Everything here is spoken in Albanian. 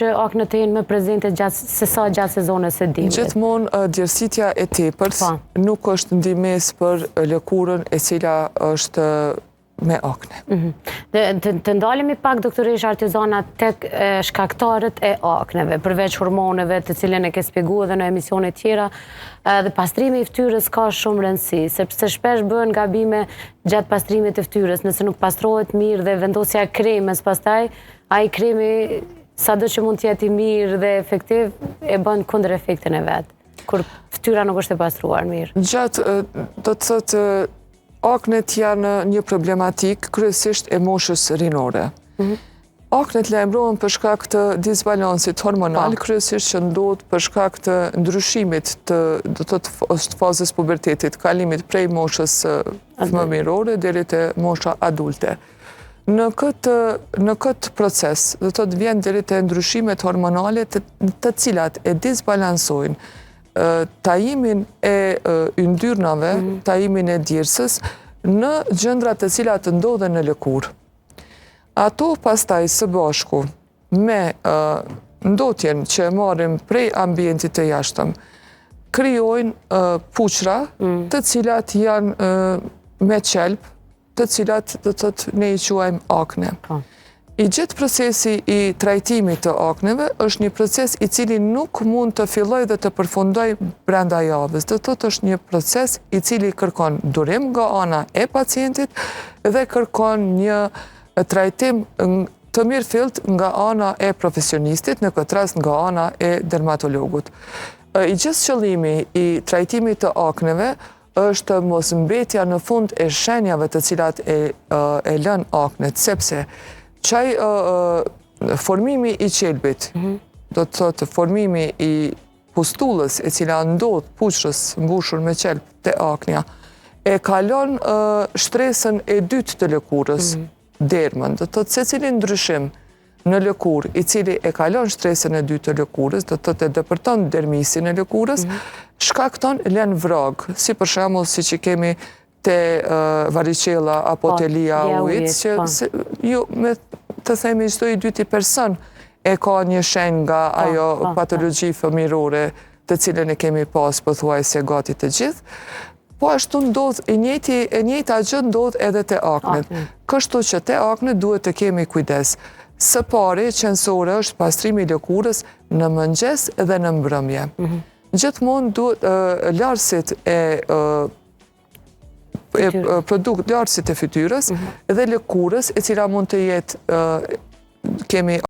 që aknet e jenë më prezente gjatë sezonës e dimrit. Gjithmonë djersitja e tepërt nuk është ndimes për lëkurën e cila është me akne. Të ndalemi pak, doktoresh Artizana, tek shkaktarët e akneve, përveç hormoneve të cilën e ke spjegu edhe në emisione tjera, dhe pastrimi i fytyrës ka shumë rëndësi, sepse shpesh bëhen gabime gjatë pastrimit të fytyrës, nëse nuk pastrohet mirë dhe vendosja kremës pastaj, ai kremi sado që mund të jetë i mirë dhe efektiv e bën kundër efektin e vet, kur fytyra nuk është e pastruar mirë. Gjatë do të thotë aknet janë një problematik kryesisht e moshës rinore. Aknet lajmërohen për shkak të disbalansit hormonal, kryesisht që ndodh për shkak të ndryshimit të fazës pubertetit, kalimit prej moshës fëmijërore deri te mosha adulte. Në këtë proces, do të vjen deri te ndryshimet hormonale të cilat e disbalansojnë tajimin e yndyrnave, tajimin e djersës, në gjëndrat të cilat ndodhen në lëkurë. Ato pastaj së bashku me ndotjen që e marrim prej ambientit të jashtëm, krijojnë puqra të cilat janë me qelp, të cilat do të thotë ne i quajmë akne. I gjithë procesi i trajtimit të akneve është një proces i cili nuk mund të filloj dhe të përfundoj brenda javës. Do të thotë është një proces i cili kërkon durim nga ana e pacientit dhe kërkon një trajtim të mirëfillt nga ana e profesionistit, në këtë rast nga ana e dermatologut. I gjithë qëllimi i trajtimit të akneve është mos mbetja në fund e shenjave të cilat e lën aknet, sepse qaj formimi i qelbit, do të thotë formimi i pustullës e cila ndodh puqrës mbushur me qelb të aknja, e kalon shtresën e dytë të lëkurës, dermën. Do të thotë se cilin ndryshim në lëkurë i cili e kalon shtresën e dytë të lëkurës, do të thotë e dëpërton dermisin e lëkurës, shkakton lën vrag, si për shembull si që kemi te varicella apo te lia ujit, që ju me të themi çdo i dyti person e ka një shenjë nga ajo patologji fëmijërore të cilën e kemi pas pothuajse gati të gjithë, po ashtu ndodh e njëjta gjë ndodh edhe te aknet. Kështu që te aknet duhet të kemi kujdes. Së pari qendrore është pastrimi i lëkurës në mëngjes dhe në mbrëmje. Gjithmonë duhet larësit larësit e fytyrës dhe lëkurës e cila mund të jetë kemi